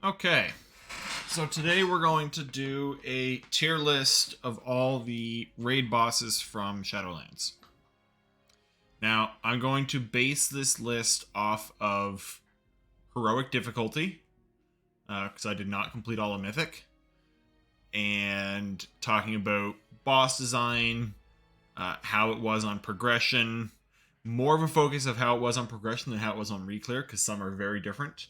Okay, so today we're going to do a tier list of all the raid bosses from Shadowlands. Now, I'm going to base this list off of heroic difficulty, because I did not complete all of Mythic, and talking about boss design, how it was on progression, more of a focus of how it was on progression than how it was on reclear, because some are very different.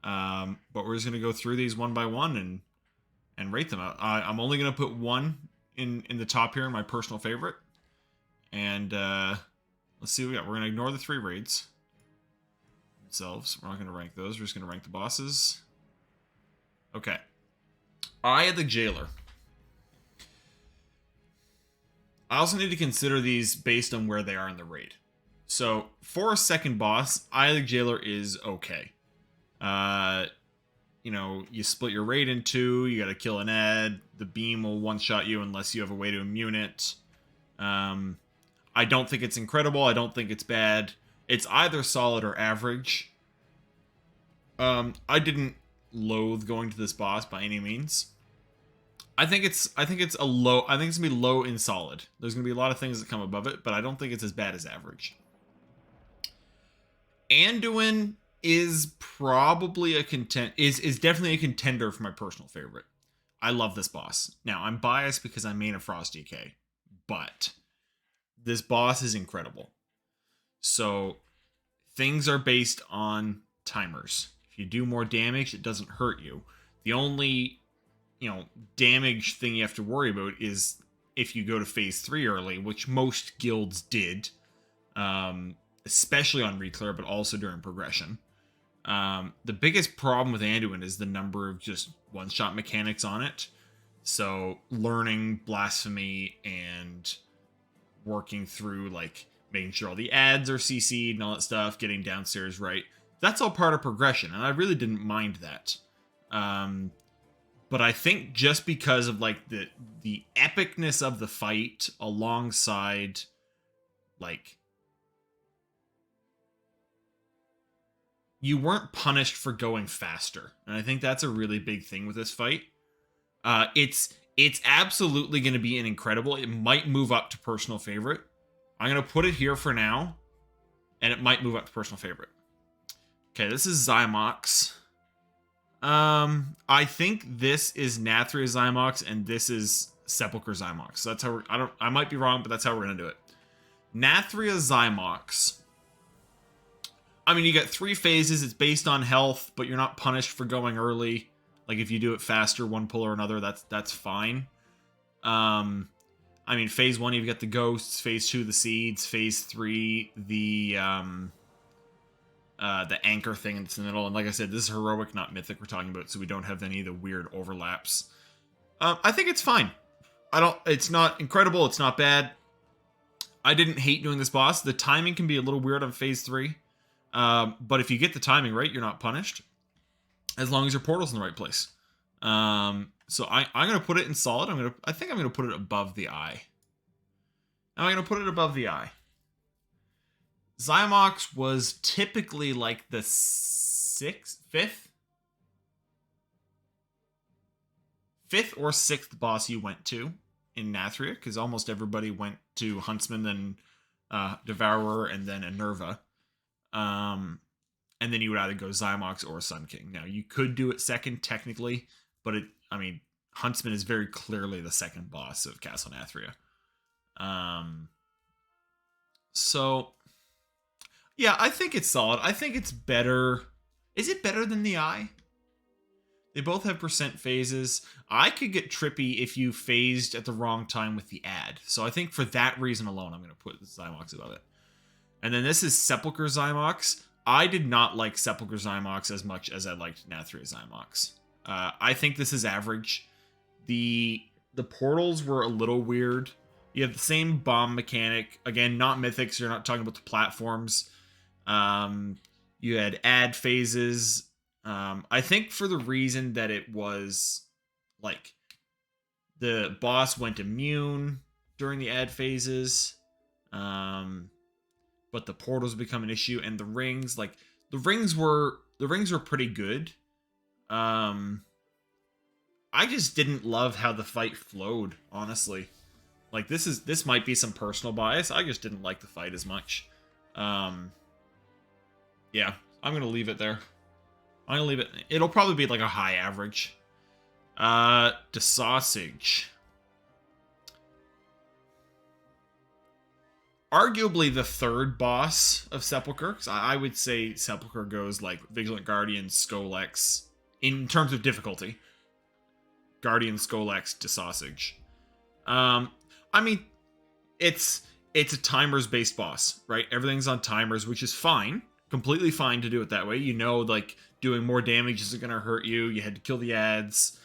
But we're just going to go through these one by one and rate them out. I'm only going to put one in the top here, my personal favorite. And let's see what we got. We're going to ignore the 3 raids themselves. We're not going to rank those. We're just going to rank the bosses. Okay. Eye of the Jailer. I also need to consider these based on where they are in the raid. So, for a second boss, Eye of the Jailer is okay. You split your raid in 2, you gotta kill an Ed, the beam will one-shot you unless you have a way to immune it. I don't think it's incredible, I don't think it's bad. It's either solid or average. I didn't loathe going to this boss by any means. I think it's gonna be low in solid. There's gonna be a lot of things that come above it, but I don't think it's as bad as average. Anduin is probably is definitely a contender for my personal favorite. I love this boss. Now, I'm biased because I main a Frost DK, but this boss is incredible. So, things are based on timers. If you do more damage, it doesn't hurt you. The only, damage thing you have to worry about is if you go to phase 3 early, which most guilds did, especially on reclear, but also during progression. The biggest problem with Anduin is the number of just one-shot mechanics on it. So learning Blasphemy and working through, making sure all the ads are CC'd and all that stuff, getting downstairs right. That's all part of progression, and I really didn't mind that. But I think just because of, the epicness of the fight alongside, you weren't punished for going faster. And I think that's a really big thing with this fight. It's absolutely going to be an incredible. It might move up to personal favorite. I'm going to put it here for now. And it might move up to personal favorite. Okay, this is Zymox. I think this is Nathria Zymox and this is Sepulcher Zymox. So that's how I might be wrong, but that's how we're going to do it. Nathria Zymox. I mean, you get 3 phases. It's based on health, but you're not punished for going early. If you do it faster, one pull or another, that's fine. Phase 1, you've got the ghosts. Phase 2, the seeds. Phase 3, the anchor thing that's in the middle. And like I said, this is heroic, not mythic we're talking about, so we don't have any of the weird overlaps. I think it's fine. It's not incredible. It's not bad. I didn't hate doing this boss. The timing can be a little weird on phase 3. But if you get the timing right, you're not punished. As long as your portal's in the right place. So I'm going to put it in solid. I think I'm going to put it above the eye. Now I'm going to put it above the eye. Zymox was typically the 5th or 6th boss you went to in Nathria, because almost everybody went to Huntsman, then Devourer, and then Inerva. And then you would either go Zymox or Sun King. Now, you could do it second, technically, but Huntsman is very clearly the second boss of Castle Nathria. So, yeah, I think it's solid. I think it's better. Is it better than the Eye? They both have percent phases. I could get trippy if you phased at the wrong time with the ad. So I think for that reason alone, I'm going to put the Zymox above it. And then this is Sepulcher Zymox. I did not like Sepulcher Zymox as much as I liked Nathria Zymox. I think this is average. The portals were a little weird. You have the same bomb mechanic. Again, not mythics. You're not talking about the platforms. You had ad phases. I think for the reason that it was the boss went immune during the ad phases. But the portals become an issue, and the rings were pretty good. I just didn't love how the fight flowed, honestly. Like, this might be some personal bias. I just didn't like the fight as much. Yeah, I'm gonna leave it there. I'm gonna leave it. It'll probably be like a high average. Desaugne. Arguably the third boss of Sepulcher. I would say Sepulcher goes like Vigilant Guardian, Skolex, in terms of difficulty. Guardian, Skolex, Desaugne. I mean, it's a timers-based boss, right? Everything's on timers, which is fine. Completely fine to do it that way. You know, like, doing more damage isn't going to hurt you. You had to kill the ads.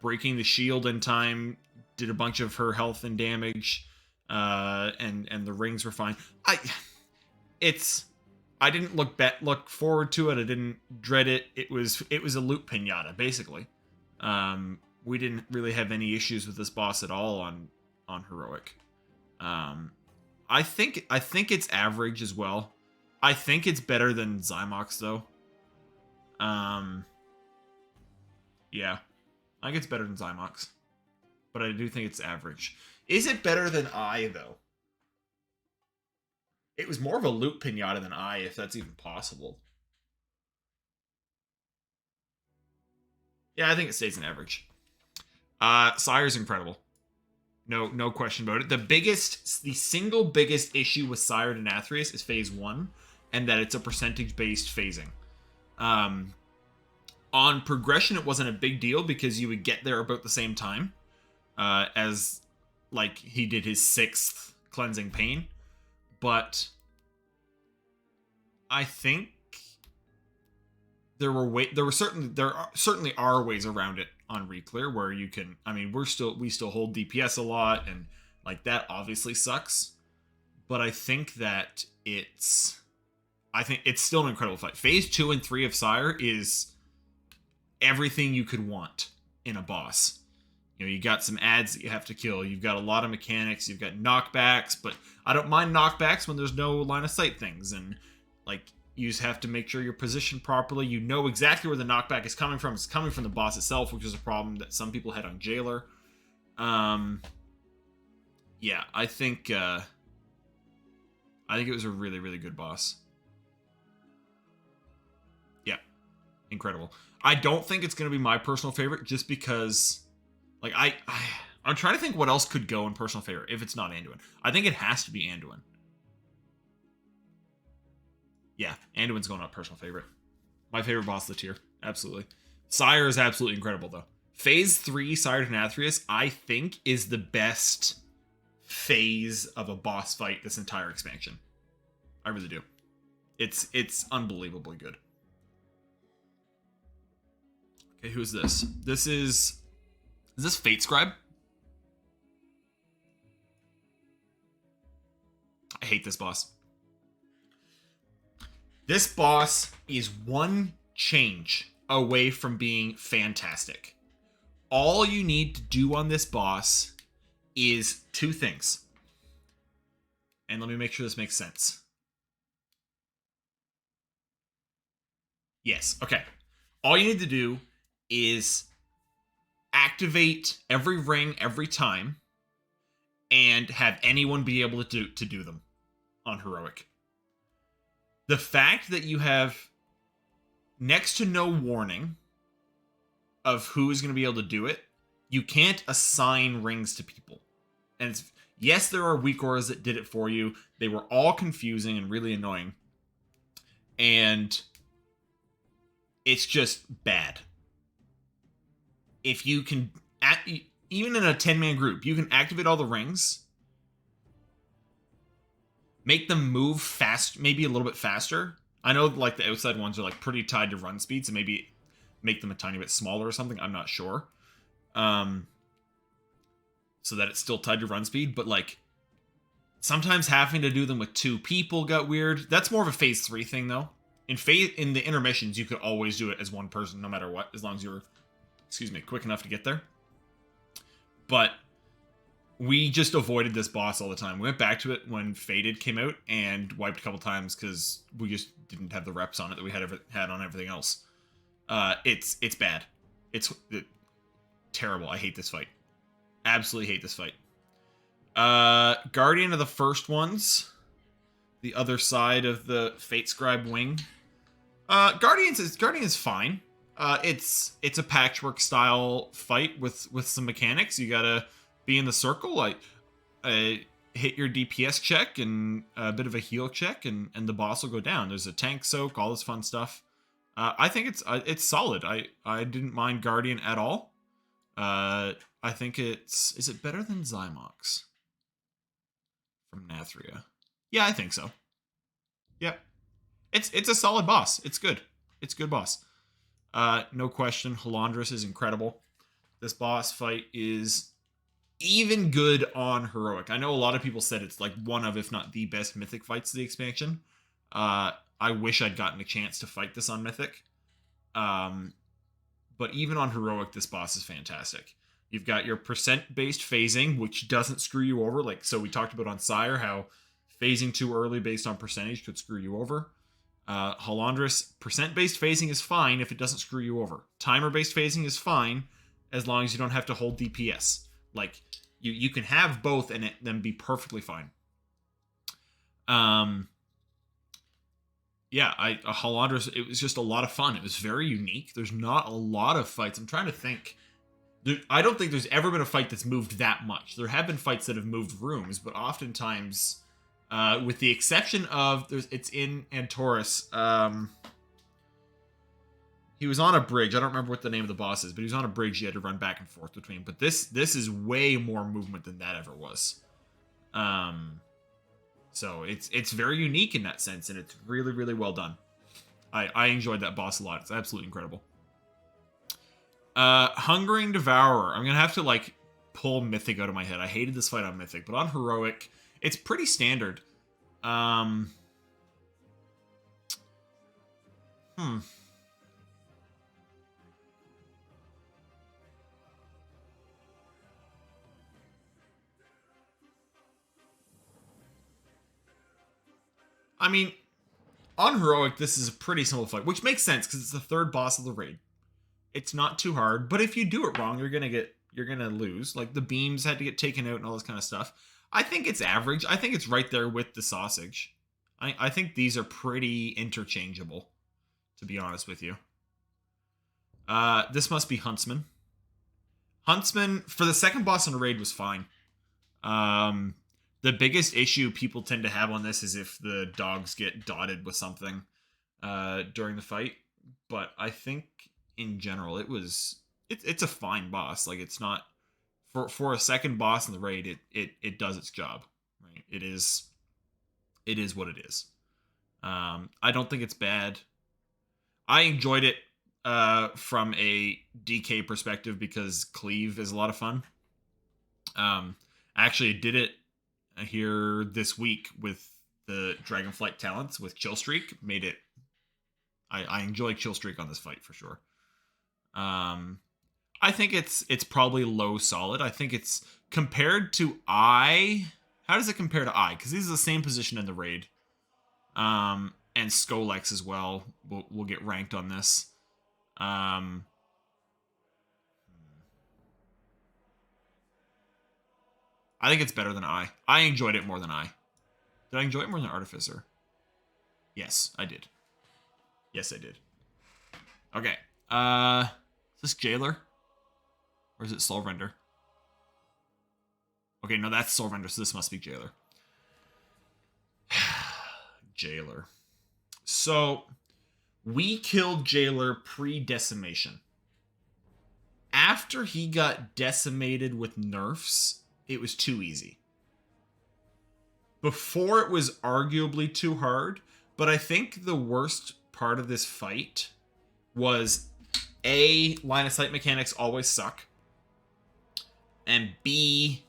Breaking the shield in time did a bunch of her health and damage. And the rings were fine. I didn't look forward to it. I didn't dread it. It was a loot pinata, basically. We didn't really have any issues with this boss at all on heroic. I think it's average as well. I think it's better than Zymox though. Yeah, I think it's better than Zymox, but I do think it's average. Is it better than I though? It was more of a loot pinata than I, if that's even possible. Yeah, I think it stays an average. Sire's incredible. No question about it. The single biggest issue with Sire Denathrius is phase 1, and that it's a percentage-based phasing. On progression, it wasn't a big deal because you would get there about the same time as, like, he did his 6th Cleansing Pain. But I think there certainly are ways around it on Reclear where you can, I mean, we still hold DPS a lot, and like that obviously sucks, but I think it's still an incredible fight. Phase 2 and 3 of Sire is everything you could want in a boss. You know, you got some ads that you have to kill. You've got a lot of mechanics. You've got knockbacks, but I don't mind knockbacks when there's no line of sight things. And, like, you just have to make sure you're positioned properly. You know exactly where the knockback is coming from. It's coming from the boss itself, which is a problem that some people had on Jailer. Yeah, I think it was a really, really good boss. Yeah, incredible. I don't think it's going to be my personal favorite just because... Like, I'm trying to think what else could go in personal favorite if it's not Anduin. I think it has to be Anduin. Yeah, Anduin's going up personal favorite. My favorite boss of the tier. Absolutely. Sire is absolutely incredible, though. Phase 3, Sire Denathrius, I think, is the best phase of a boss fight this entire expansion. I really do. It's unbelievably good. Okay, who's this? This is... Is this Fatescribe? I hate this boss. This boss is one change away from being fantastic. All you need to do on this boss is 2 things. And let me make sure this makes sense. Yes, okay. All you need to do is activate every ring every time and have anyone be able to do them on heroic. The fact that you have next to no warning of who is going to be able to do it, you can't assign rings to people. And yes, there are weak auras that did it for you. They were all confusing and really annoying. And it's just bad. If you can, even in a 10-man group, you can activate all the rings, make them move fast, maybe a little bit faster. I know, like, the outside ones are, like, pretty tied to run speed, so maybe make them a tiny bit smaller or something. I'm not sure. So that it's still tied to run speed, but, like, sometimes having to do them with 2 people got weird. That's more of a phase 3 thing, though. In the intermissions, you could always do it as one person, no matter what, as long as you're, quick enough to get there. But we just avoided this boss all the time. We went back to it when Faded came out and wiped a couple times because we just didn't have the reps on it that we had on everything else. It's bad. It's terrible. I hate this fight. Absolutely hate this fight. Guardian of the first ones. The other side of the Fatescribe wing. Guardian is fine. It's a patchwork style fight with some mechanics. You gotta be in the circle, like hit your DPS check and a bit of a heal check, and the boss will go down. There's a tank soak, all this fun stuff. I think it's solid. I didn't mind Guardian at all. I think is it better than Zymox from Nathria? Yeah, I think so. Yep. It's a solid boss. It's good. It's a good boss. No question. Halondrus is incredible. This boss fight is even good on Heroic. I know a lot of people said it's like one of, if not the best Mythic fights of the expansion. I wish I'd gotten a chance to fight this on Mythic. But even on Heroic, this boss is fantastic. You've got your percent-based phasing, which doesn't screw you over. Like, so we talked about on Sire, how phasing too early based on percentage could screw you over. Halondrus, percent-based phasing is fine if it doesn't screw you over. Timer-based phasing is fine as long as you don't have to hold DPS. Like, you can have both and then be perfectly fine. Yeah, Halondrus, it was just a lot of fun. It was very unique. There's not a lot of fights. I'm trying to think. I don't think there's ever been a fight that's moved that much. There have been fights that have moved rooms, but oftentimes, with the exception of, it's in Antorus. He was on a bridge. I don't remember what the name of the boss is, but he was on a bridge you had to run back and forth between. But this is way more movement than that ever was. So it's very unique in that sense, and it's really, really well done. I enjoyed that boss a lot. It's absolutely incredible. Hungering Devourer. I'm going to have to, like, pull Mythic out of my head. I hated this fight on Mythic, but on Heroic, it's pretty standard. I mean, on Heroic, this is a pretty simple fight, which makes sense because it's the third boss of the raid. It's not too hard, but if you do it wrong, you're gonna lose. Like, the beams had to get taken out and all this kind of stuff. I think it's average. I think it's right there with the sausage. I think these are pretty interchangeable, to be honest with you. This must be Huntsman. Huntsman, for the second boss on the raid, was fine. The biggest issue people tend to have on this is if the dogs get dotted with something during the fight. But I think in general, it's a fine boss. Like, it's not for a second boss in the raid, it does its job. Right? It is what it is. I don't think it's bad. I enjoyed it from a DK perspective because Cleave is a lot of fun. Actually, I did it here this week with the Dragonflight talents with Chillstreak. Made it. I enjoy Chillstreak on this fight for sure. I think it's probably low solid. I think it's compared to I. How does it compare to I? Because these are the same position in the raid. And Skolex as well. We'll get ranked on this. I think it's better than I. I enjoyed it more than I. Did I enjoy it more than Artificer? Yes, I did. Yes, I did. Okay. Is this Jailer? Or is it Soulrender? Okay, no, that's Soulrender, so this must be Jailer. Jailer. So, we killed Jailer pre-decimation. After he got decimated with nerfs, it was too easy. Before, it was arguably too hard, but I think the worst part of this fight was A, line of sight mechanics always suck, and B,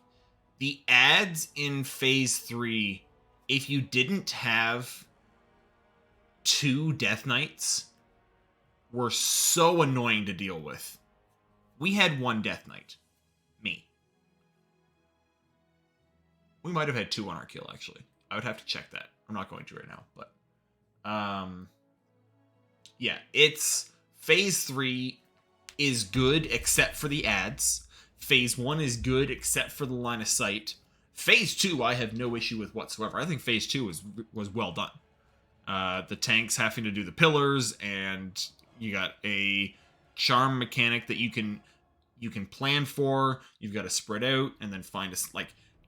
the ads in Phase 3, if you didn't have 2 Death Knights, were so annoying to deal with. We had 1 Death Knight. Me. We might have had 2 on our kill, actually. I would have to check that. I'm not going to right now, but... yeah, it's Phase 3 is good except for the ads. Phase 1 is good except for the line of sight. Phase 2 I have no issue with whatsoever. I think Phase 2 was well done. The tanks having to do the pillars, and you got a charm mechanic that you can plan for. You've got to spread out and then find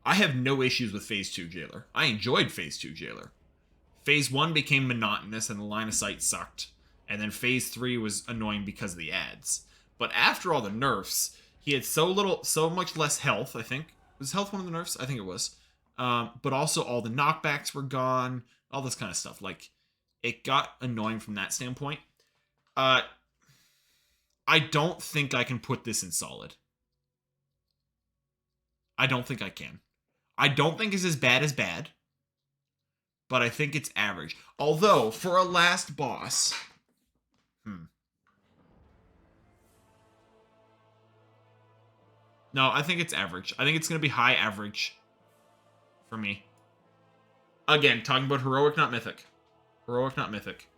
I have no issues with Phase 2 Jailer. I enjoyed Phase 2 Jailer. Phase 1 became monotonous and the line of sight sucked. And then Phase 3 was annoying because of the ads. But after all the nerfs, he had so much less health, I think. Was health one of the nerfs? I think it was. But also all the knockbacks were gone. All this kind of stuff. Like, it got annoying from that standpoint. I don't think I can put this in solid. I don't think I can. I don't think it's as bad, but I think it's average. Although, for a last boss... No, I think it's average. I think it's going to be high average for me. Again, talking about heroic, not mythic. Heroic, not mythic.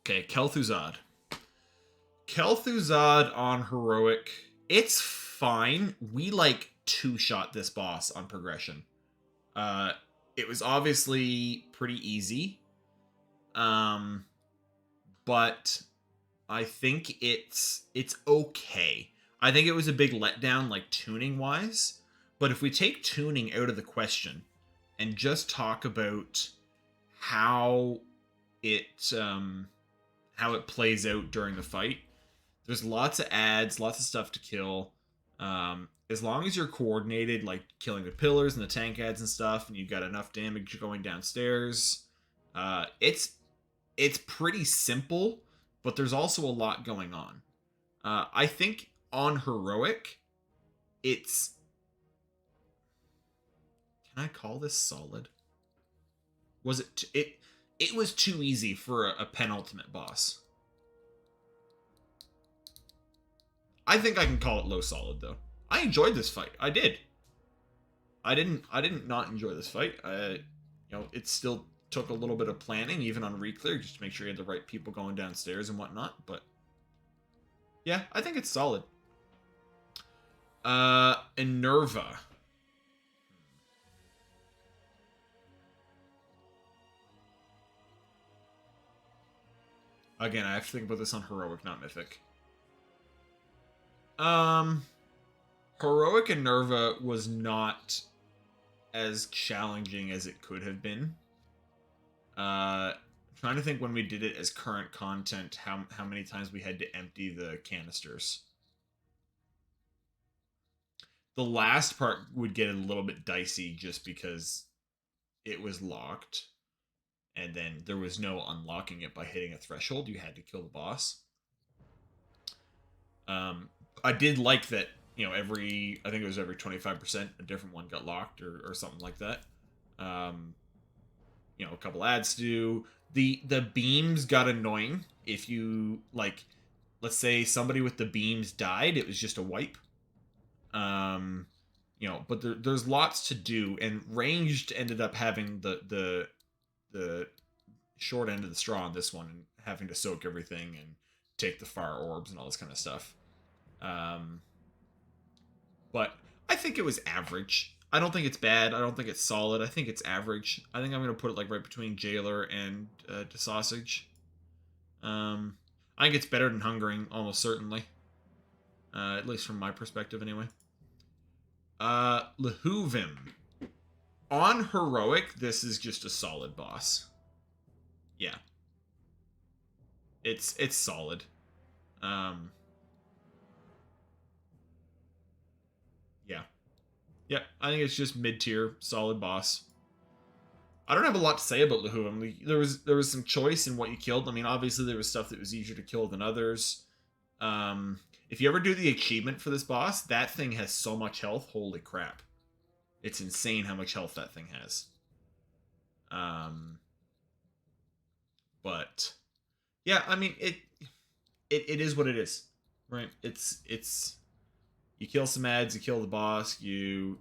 Okay, Kel'Thuzad. Kel'Thuzad on heroic. It's fine. We, two-shot this boss on progression. It was obviously pretty easy. But I think it's okay. I think it was a big letdown, tuning-wise. But if we take tuning out of the question and just talk about how it plays out during the fight, there's lots of ads, lots of stuff to kill. As long as you're coordinated, killing the pillars and the tank ads and stuff, and you've got enough damage going downstairs, it's pretty simple, but there's also a lot going on. I think on heroic, it's... Can I call this solid? Was it... It was too easy for a penultimate boss. I think I can call it low solid, though. I enjoyed this fight. I did. I didn't not enjoy this fight. It still took a little bit of planning, even on reclear, just to make sure you had the right people going downstairs and whatnot, but... Yeah, I think it's solid. Inerva. Again, I have to think about this on heroic, not mythic. Heroic Inerva was not as challenging as it could have been. I'm trying to think when we did it as current content, how many times we had to empty the canisters. The last part would get a little bit dicey just because it was locked. And then there was no unlocking it by hitting a threshold. You had to kill the boss. I did like that, I think it was every 25%, a different one got locked or something like that. A couple ads to do. The beams got annoying. If you, let's say somebody with the beams died, it was just a wipe. But there's lots to do, and ranged ended up having the short end of the straw on this one, and having to soak everything and take the fire orbs and all this kind of stuff. But I think it was average. I don't think it's bad. I don't think it's solid. I think it's average. I think I'm going to put it right between Jailer and Desaugne. I think it's better than Hungering, almost certainly. At least from my perspective, anyway. Lihuvim. On heroic, this is just a solid boss. Yeah. It's solid. Yeah. Yeah, I think it's just mid-tier, solid boss. I don't have a lot to say about Lihuvim. There was some choice in what you killed. I mean, obviously there was stuff that was easier to kill than others. If you ever do the achievement for this boss, that thing has so much health. Holy crap. It's insane how much health that thing has. But yeah, I mean, it is what it is, right? It's you kill some ads, you kill the boss, you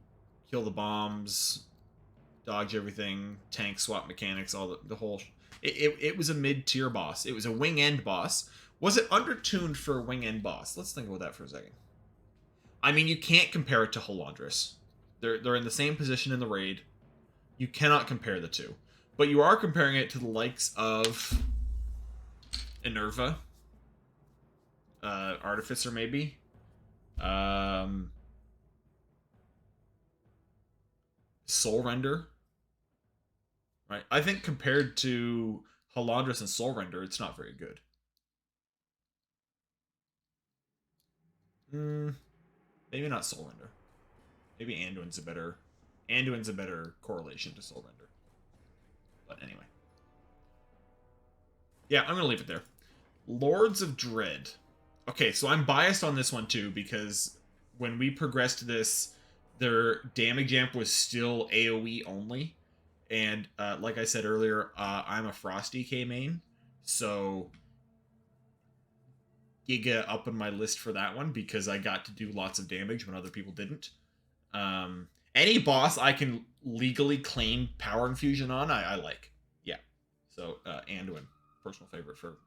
kill the bombs, dodge everything, tank swap mechanics, all the whole. It was a mid-tier boss. It was a wing end boss, Was it undertuned for a wing end boss? Let's think about that for a second. I mean, you can't compare it to Halondrus. They're in the same position in the raid. You cannot compare the two. But you are comparing it to the likes of Inerva. Artificer, maybe. Soulrender. Right? I think compared to Halondrus and Soulrender, it's not very good. Maybe not Soulrender. Maybe Anduin's a better correlation to Soulrender. But anyway. Yeah, I'm gonna leave it there. Lords of Dread. Okay, so I'm biased on this one too, because when we progressed this, their damage amp was still AoE only. And like I said earlier, I'm a Frost DK main, so Giga up on my list for that one because I got to do lots of damage when other people didn't. Any boss I can legally claim power infusion on, I like. Yeah. So Anduin, personal favorite for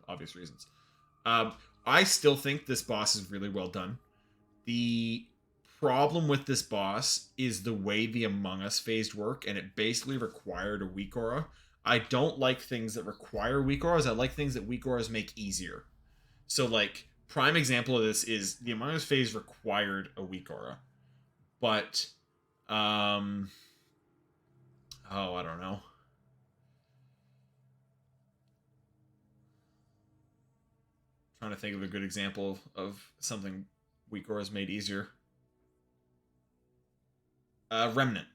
obvious reasons. I still think this boss is really well done. The problem with this boss is the way the Among Us phased work, and it basically required a weak aura. I don't like things that require weak auras. I like things that weak auras make easier. So, like, prime example of this is the Among Us phase required a weak aura. But, oh, I don't know. Trying to think of a good example of something weak auras made easier. Remnant.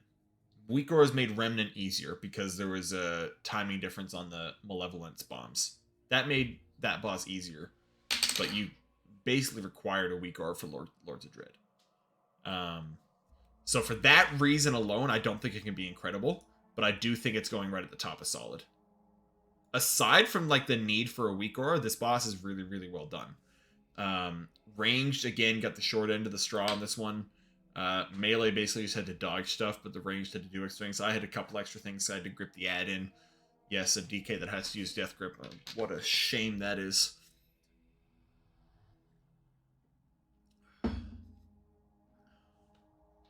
Weak auras made Remnant easier because there was a timing difference on the Malevolence bombs. That made that boss easier. But you basically required a weak aura for Lords of Dread. So for that reason alone, I don't think it can be incredible, but I do think it's going right at the top of solid. Aside from like the need for a weak aura, this boss is really, really well done. Ranged, again, got the short end of the straw on this one. Melee basically just had to dodge stuff, but the ranged had to do extra things. So I had a couple extra things. So I had to grip the add-in. Yes, a DK that has to use Death Grip. What a shame that is.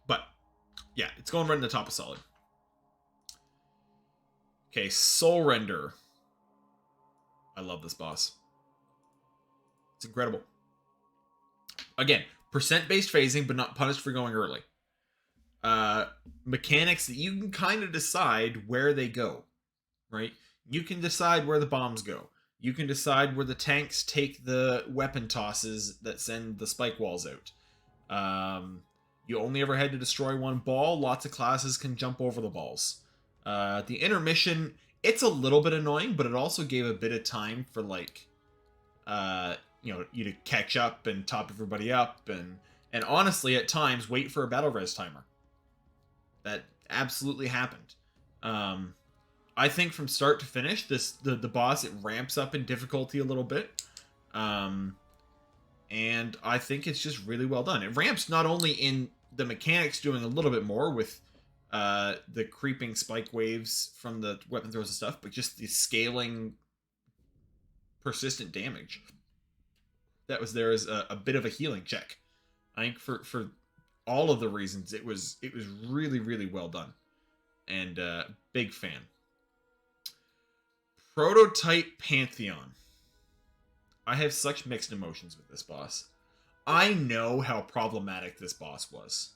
But, yeah, it's going right in the top of solid. Okay, Soulrender. I love this boss. It's incredible. Again, percent-based phasing, but not punished for going early. Mechanics that you can kind of decide where they go, right? You can decide where the bombs go. You can decide where the tanks take the weapon tosses that send the spike walls out. You only ever had to destroy one ball. Lots of classes can jump over the balls. The intermission, it's a little bit annoying, but it also gave a bit of time for, like, you to catch up and top everybody up, and honestly, at times, wait for a battle res timer. That absolutely happened. I think from start to finish, the boss, it ramps up in difficulty a little bit. And I think it's just really well done. It ramps not only in the mechanics doing a little bit more with the creeping spike waves from the weapon throws and stuff, but just the scaling persistent damage that was there as a bit of a healing check. I think for all of the reasons, it was really, really well done. And big fan. Prototype Pantheon. I have such mixed emotions with this boss. I know how problematic this boss was.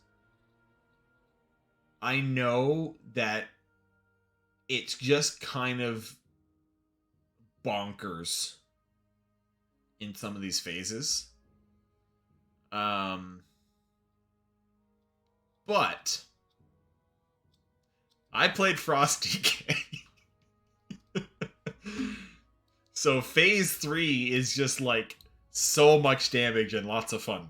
I know that it's just kind of bonkers in some of these phases. But I played Frost DK. So phase 3 is just like so much damage and lots of fun.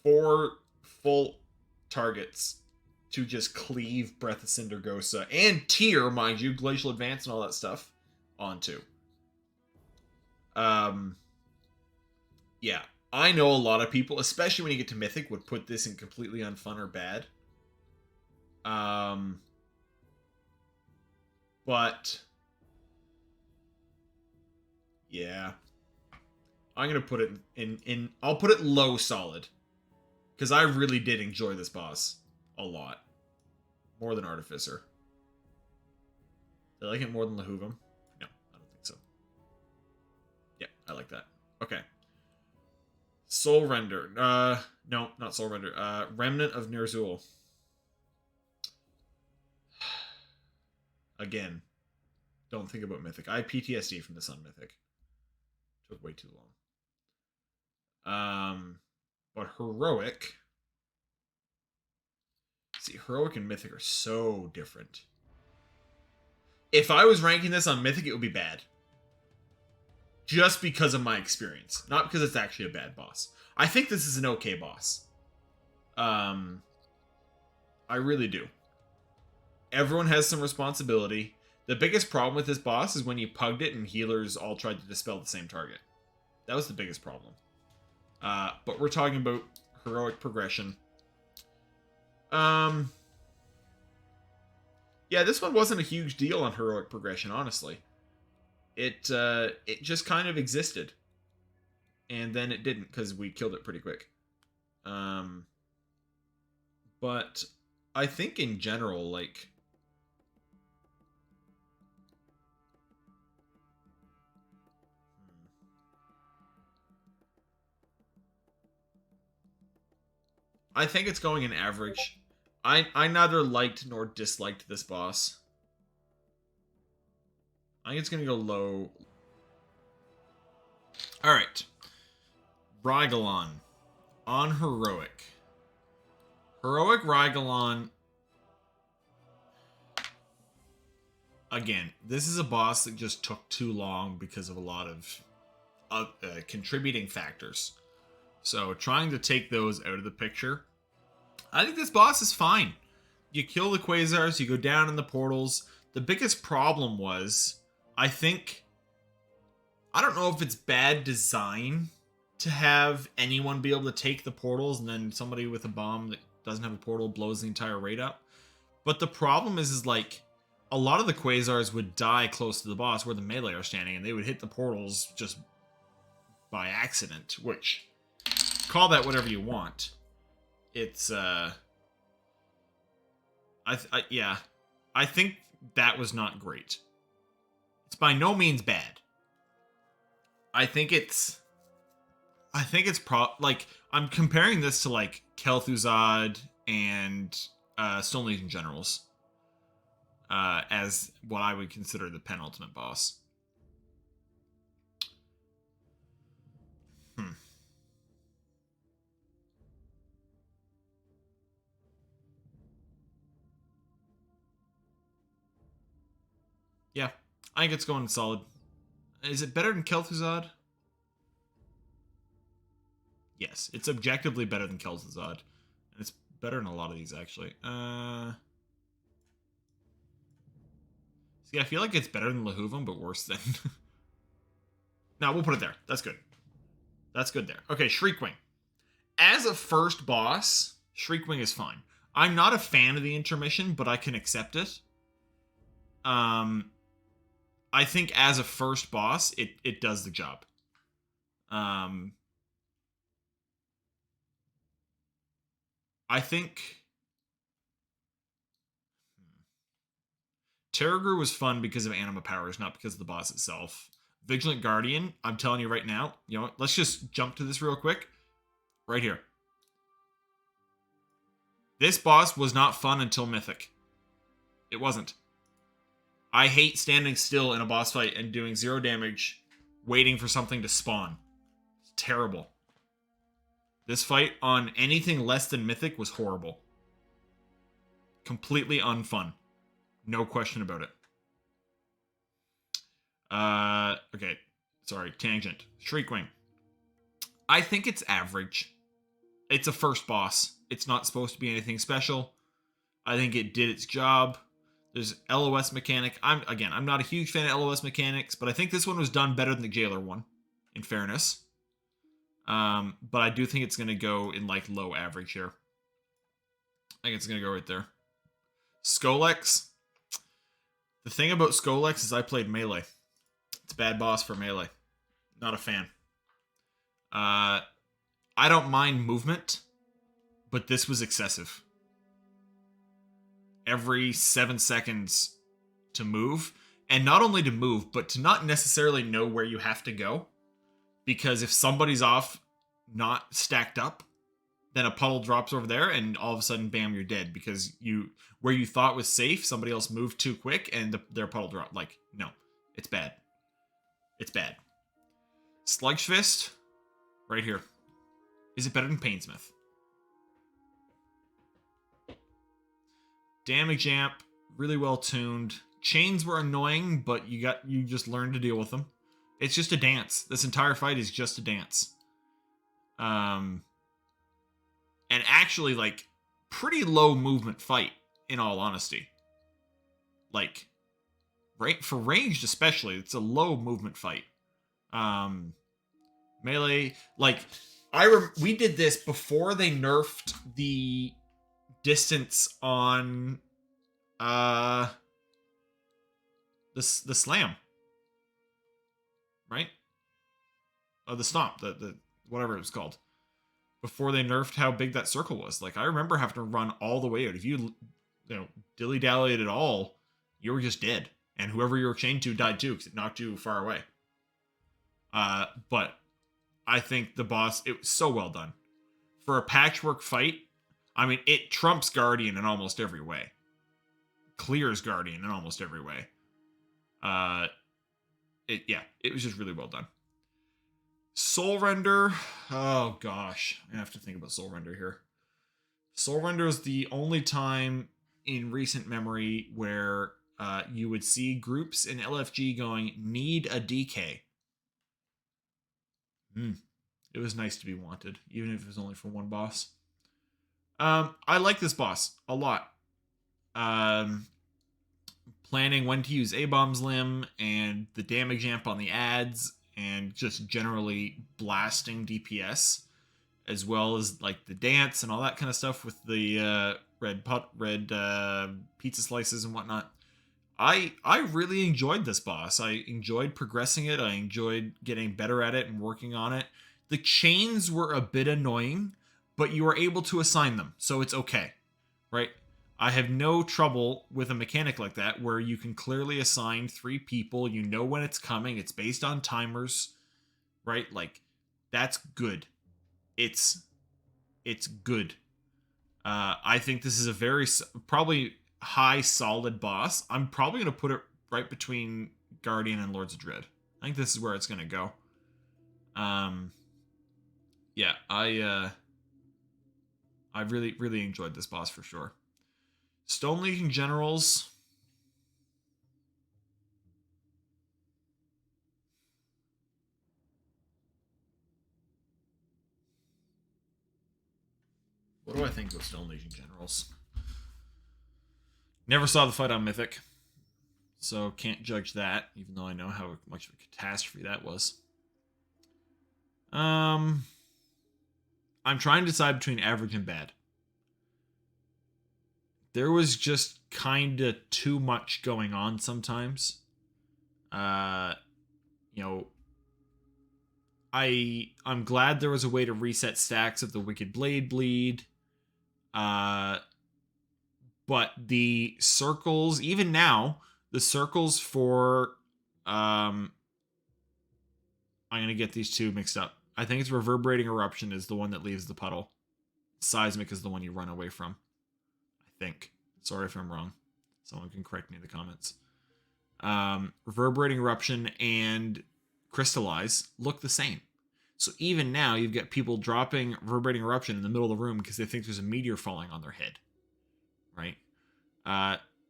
4 full targets to just cleave Breath of Cindergosa and Tear, mind you, Glacial Advance and all that stuff onto. Yeah, I know a lot of people, especially when you get to Mythic, would put this in completely unfun or bad. But yeah, I'm going to put it in... I'll put it low solid. Because I really did enjoy this boss a lot. More than Artificer. Did I like it more than Lihuvim? No, I don't think so. Yeah, I like that. Okay. Soulrender. No, not Soulrender. Remnant of Ner'Zhul. Again, don't think about Mythic. I have PTSD from the Sun Mythic. Took way too long. But Heroic... See, Heroic and Mythic are so different. If I was ranking this on Mythic, it would be bad. Just because of my experience. Not because it's actually a bad boss. I think this is an okay boss. I really do. Everyone has some responsibility. The biggest problem with this boss is when you pugged it and healers all tried to dispel the same target. That was the biggest problem. But we're talking about heroic progression. Yeah, this one wasn't a huge deal on heroic progression, honestly. It just kind of existed. And then it didn't, because we killed it pretty quick. But I think in general, like... I think it's going in average. I neither liked nor disliked this boss. I think it's going to go low. Alright. Rygelon. On Heroic. Heroic Rygelon. Again, this is a boss that just took too long because of a lot of contributing factors. So trying to take those out of the picture. I think this boss is fine. You kill the Quasars, you go down in the portals. The biggest problem was, I don't know if it's bad design to have anyone be able to take the portals and then somebody with a bomb that doesn't have a portal blows the entire raid up. But the problem is like, a lot of the Quasars would die close to the boss where the melee are standing, and they would hit the portals just by accident, which, call that whatever you want. It's, yeah. I think that was not great. It's by no means bad. I think it's like, I'm comparing this to, like, Kel'Thuzad and, Stone Legion Generals. As what I would consider the penultimate boss. Yeah, I think it's going solid. Is it better than Kel'Thuzad? Yes, it's objectively better than Kel'Thuzad. And it's better than a lot of these, actually. See, I feel like it's better than Lihuvim, but worse than... No, we'll put it there. That's good. That's good there. Okay, Shriekwing. As a first boss, Shriekwing is fine. I'm not a fan of the intermission, but I can accept it. I think as a first boss, it does the job. I think... Tarragrue was fun because of anima powers, not because of the boss itself. Vigilant Guardian, I'm telling you right now, you know what, let's just jump to this real quick. Right here. This boss was not fun until Mythic. It wasn't. I hate standing still in a boss fight and doing 0 damage, waiting for something to spawn. It's terrible. This fight on anything less than Mythic was horrible. Completely unfun. No question about it. Okay. Sorry, tangent. Shriekwing. I think it's average. It's a first boss. It's not supposed to be anything special. I think it did its job. There's LOS mechanic. I'm not a huge fan of LOS mechanics, but I think this one was done better than the Jailer one, in fairness. But I do think it's going to go in, like, low average here. I think it's going to go right there. Skolex. The thing about Skolex is I played melee. It's a bad boss for melee. Not a fan. I don't mind movement, but this was excessive. Every 7 seconds to move, and not only to move, but to not necessarily know where you have to go, because if somebody's off not stacked up, then a puddle drops over there and all of a sudden, bam, you're dead, because where you thought was safe, somebody else moved too quick and their puddle dropped. Like, no, it's bad. It's bad. Sludgefist, right here. Is it better than Painsmith? Damage amp, really well tuned. Chains were annoying, but you just learned to deal with them. It's just a dance. This entire fight is just a dance. And actually, like, pretty low movement fight, in all honesty. Like, right, for ranged especially, it's a low movement fight. Melee, like, we did this before they nerfed the distance on the slam, right? The stomp, the whatever it was called. Before they nerfed how big that circle was. Like, I remember having to run all the way out. If you dilly-dallied at all, you were just dead. And whoever you were chained to died too, because it knocked you far away. But I think the boss, it was so well done. For a patchwork fight, I mean, it trumps Guardian in almost every way. Clears Guardian in almost every way. It was just really well done. Soulrender, oh gosh, I have to think about Soulrender here. Soulrender is the only time in recent memory where you would see groups in LFG going, need a DK. It was nice to be wanted, even if it was only for one boss. I like this boss a lot. Planning when to use A-Bomb's limb and the damage amp on the ads, and just generally blasting DPS, as well as like the dance and all that kind of stuff with the red pizza slices and whatnot. I really enjoyed this boss. I enjoyed progressing it. I enjoyed getting better at it and working on it. The chains were a bit annoying, but you were able to assign them, so it's okay, right? I have no trouble with a mechanic like that where you can clearly assign 3 people. You know when it's coming. It's based on timers, right? Like, that's good. It's good. I think this is a very probably high solid boss. I'm probably going to put it right between Guardian and Lords of Dread. I think this is where it's going to go. Yeah, I really enjoyed this boss for sure. Stone Legion Generals. What do I think of Stone Legion Generals? Never saw the fight on Mythic, so can't judge that, even though I know how much of a catastrophe that was. I'm trying to decide between average and bad. There was just kind of too much going on sometimes. I'm glad there was a way to reset stacks of the Wicked Blade bleed. But the circles, even now, the circles for I'm gonna get these two mixed up. I think it's Reverberating Eruption is the one that leaves the puddle. Seismic is the one you run away from. I think. Sorry if I'm wrong. Someone can correct me in the comments. Reverberating Eruption and Crystallize look the same. So even now, you've got people dropping Reverberating Eruption in the middle of the room because they think there's a meteor falling on their head. Right?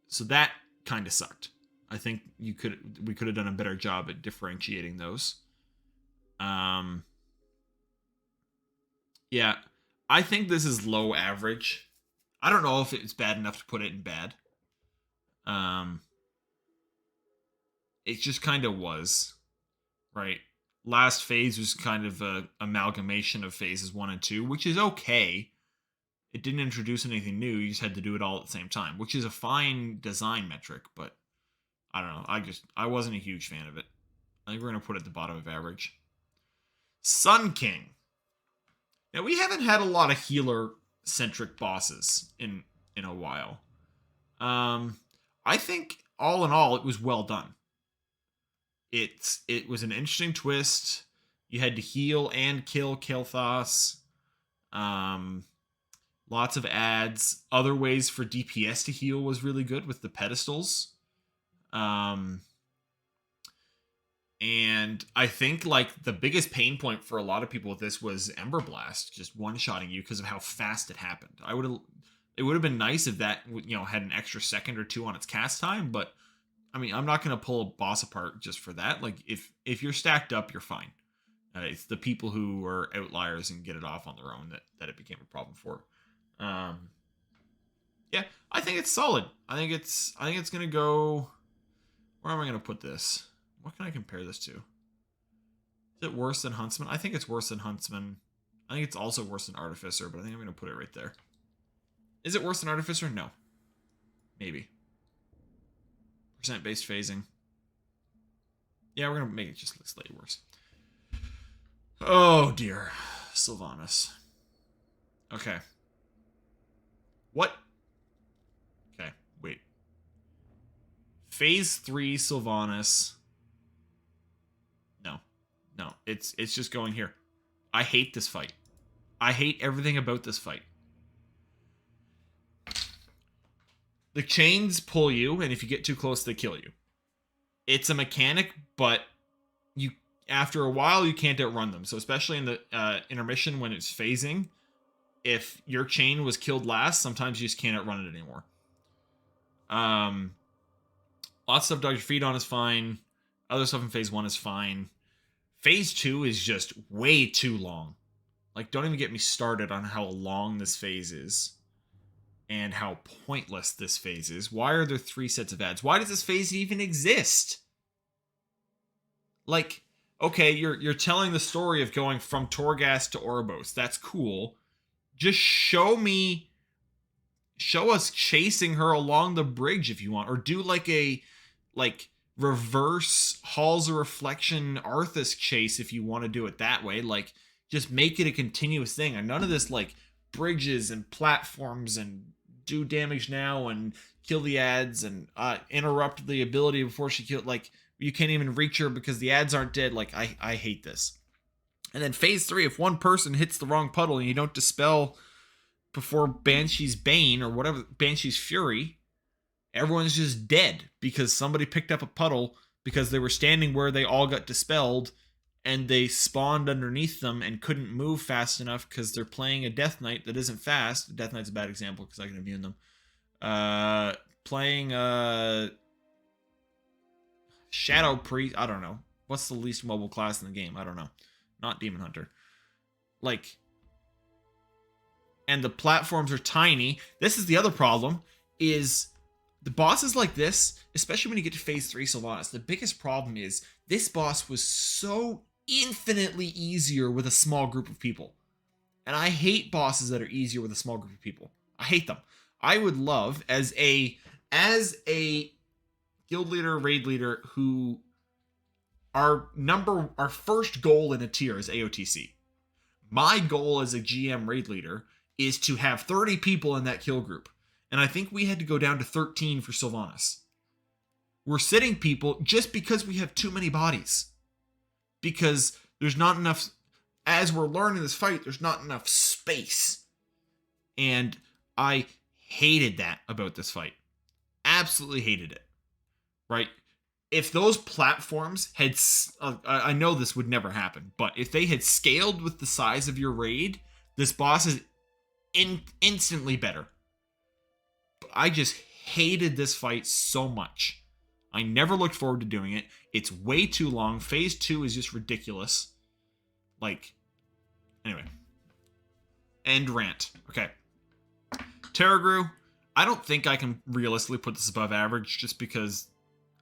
So that kind of sucked. I think we could have done a better job at differentiating those. Yeah, I think this is low average. I don't know if it's bad enough to put it in bad. It just kind of was, right? Last phase was kind of a amalgamation of phases 1 and 2, which is okay. It didn't introduce anything new. You just had to do it all at the same time, which is a fine design metric, but I don't know. I wasn't a huge fan of it. I think we're going to put it at the bottom of average. Sun King. Now, we haven't had a lot of healer-centric bosses in a while. I think, all in all, it was well done. It was an interesting twist. You had to heal and kill Kael'Thas. Lots of ads. Other ways for DPS to heal was really good with the pedestals. And I think like the biggest pain point for a lot of people with this was Ember Blast just one-shotting you because of how fast it happened. It would have been nice if that, you know, had an extra second or two on its cast time, but I mean, I'm not going to pull a boss apart just for that. Like if you're stacked up, you're fine. It's the people who are outliers and get it off on their own that it became a problem for. Yeah, I think it's solid. I think it's going to go, where am I going to put this? What can I compare this to? Is it worse than Huntsman? I think it's worse than Huntsman. I think it's also worse than Artificer, but I think I'm going to put it right there. Is it worse than Artificer? No. Maybe. Percent-based phasing. Yeah, we're going to make it just slightly worse. Oh, dear. Sylvanas. Okay. What? Okay, wait. Phase 3 Sylvanas. No, it's just going here. I hate this fight. I hate everything about this fight. The chains pull you, and if you get too close, they kill you. It's a mechanic, but you after a while, you can't outrun them. So especially in the intermission when it's phasing, if your chain was killed last, sometimes you just can't outrun it anymore. Lots of stuff Dr. Feed on is fine. Other stuff in phase 1 is fine. Phase 2 is just way too long. Like, don't even get me started on how long this phase is. And how pointless this phase is. Why are there 3 sets of ads? Why does this phase even exist? Like, okay, you're telling the story of going from Torghast to Oribos. That's cool. Just show us chasing her along the bridge if you want. Or do like a reverse Halls of Reflection Arthas chase if you want to do it that way. Like, just make it a continuous thing. And none of this like bridges and platforms and do damage now and kill the ads and interrupt the ability before she kills. Like, you can't even reach her because the ads aren't dead. Like, I hate this. And then phase 3, if one person hits the wrong puddle and you don't dispel before Banshee's Bane or whatever, Banshee's Fury, everyone's just dead because somebody picked up a puddle because they were standing where they all got dispelled and they spawned underneath them and couldn't move fast enough because they're playing a Death Knight that isn't fast. Death Knight's a bad example because I can immune them. Playing Shadow Priest, I don't know. What's the least mobile class in the game? I don't know. Not Demon Hunter. Like, and the platforms are tiny. This is the other problem, is the bosses like this, especially when you get to phase 3 Sylvanas, the biggest problem is this boss was so infinitely easier with a small group of people. And I hate bosses that are easier with a small group of people. I hate them. I would love, as a guild leader, raid leader, who our first goal in a tier is AOTC. My goal as a GM raid leader is to have 30 people in that kill group. And I think we had to go down to 13 for Sylvanas. We're sitting people just because we have too many bodies. Because there's not enough, as we're learning this fight, there's not enough space. And I hated that about this fight. Absolutely hated it. Right? If those platforms had, I know this would never happen, but if they had scaled with the size of your raid, this boss is instantly better. But I just hated this fight so much. I never looked forward to doing it. It's way too long. Phase 2 is just ridiculous. Like, anyway. End rant. Okay. Tarragrue, I don't think I can realistically put this above average just because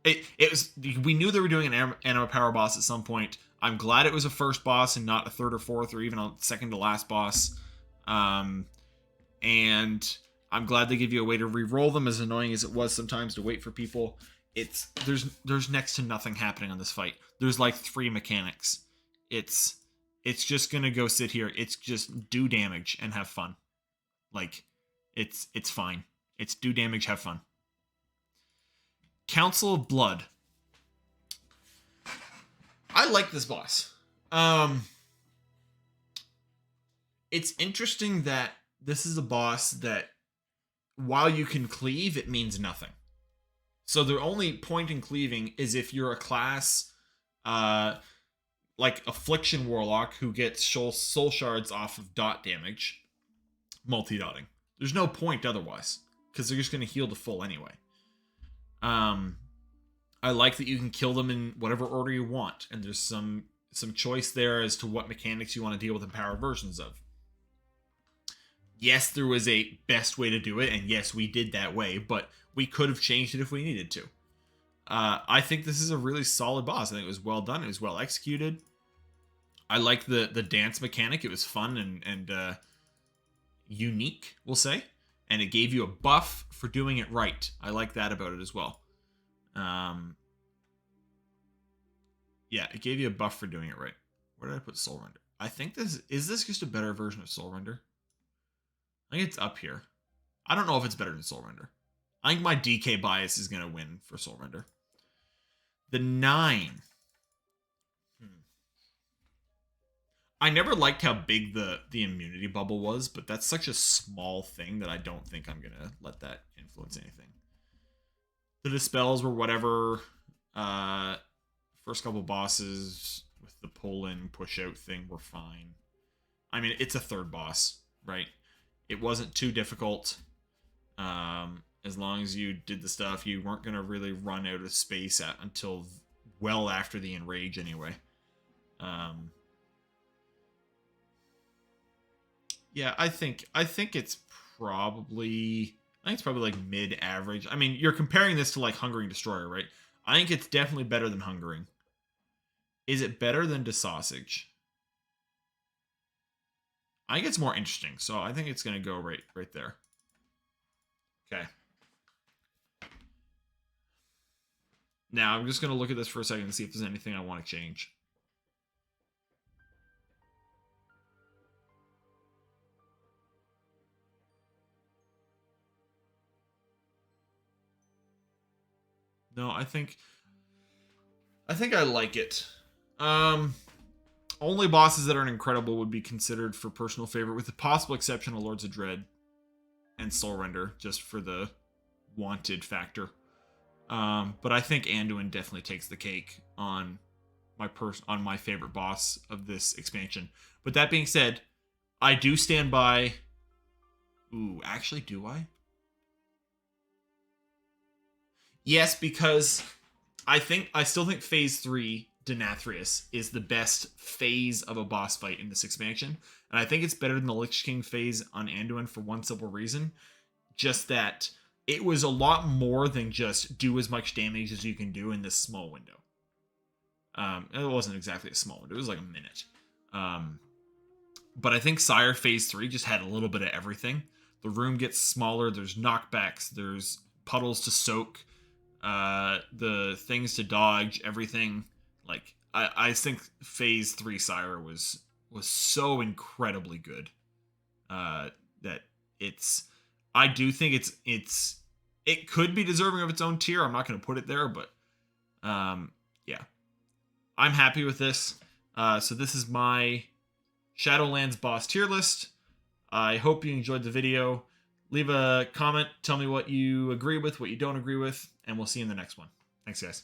it was, we knew they were doing an anima power boss at some point. I'm glad it was a first boss and not a third or fourth or even a second to last boss. And I'm glad they give you a way to re-roll them, as annoying as it was sometimes to wait for people. There's next to nothing happening on this fight. There's like 3 mechanics. It's it's just gonna go sit here. It's just do damage and have fun. Like, it's fine. It's do damage, have fun. Council of Blood. I like this boss. It's interesting that this is a boss that, while you can cleave, it means nothing. So the only point in cleaving is if you're a class like Affliction Warlock who gets soul shards off of dot damage, multi-dotting. There's no point otherwise, because they're just going to heal to full anyway. I like that you can kill them in whatever order you want, and there's some choice there as to what mechanics you want to deal with in power versions of. Yes, there was a best way to do it, and yes, we did that way, but we could have changed it if we needed to. I think this is a really solid boss. I think it was well done. It was well executed. I like the dance mechanic. It was fun and unique, we'll say. And it gave you a buff for doing it right. I like that about it as well. Yeah, it gave you a buff for doing it right. Where did I put Soulrender? I think this just a better version of Soulrender? I think it's up here. I don't know if it's better than Soulrender. I think my DK bias is going to win for Soulrender. The 9. I never liked how big the immunity bubble was, but that's such a small thing that I don't think I'm going to let that influence anything. The Dispels were whatever. First couple bosses with the pull-in, push-out thing were fine. I mean, it's a third boss, right? It wasn't too difficult. As long as you did the stuff, you weren't going to really run out of space until well after the Enrage anyway. Yeah, I think it's probably like mid-average. I mean, you're comparing this to like Hungering Destroyer, right? I think it's definitely better than Hungering. Is it better than Desausage? I think it's more interesting, so I think it's going to go right there. Okay. Now, I'm just going to look at this for a second and see if there's anything I want to change. No, I think I like it. Only bosses that aren't incredible would be considered for personal favorite, with the possible exception of Lords of Dread and Soulrender, just for the wanted factor. But I think Anduin definitely takes the cake on my favorite boss of this expansion. But that being said, I do stand by. Ooh, actually, do I? Yes, because I still think Phase 3 Denathrius is the best phase of a boss fight in this expansion. And I think it's better than the Lich King phase on Anduin for one simple reason. Just that it was a lot more than just do as much damage as you can do in this small window. It wasn't exactly a small window. It was like a minute. But I think Sire Phase 3 just had a little bit of everything. The room gets smaller. There's knockbacks. There's puddles to soak. The things to dodge. Everything. Like, I think Phase 3 Sire was so incredibly good. That it's... I do think it could be deserving of its own tier. I'm not going to put it there, but yeah. I'm happy with this. So this is my Shadowlands boss tier list. I hope you enjoyed the video. Leave a comment. Tell me what you agree with, what you don't agree with, and we'll see you in the next one. Thanks, guys.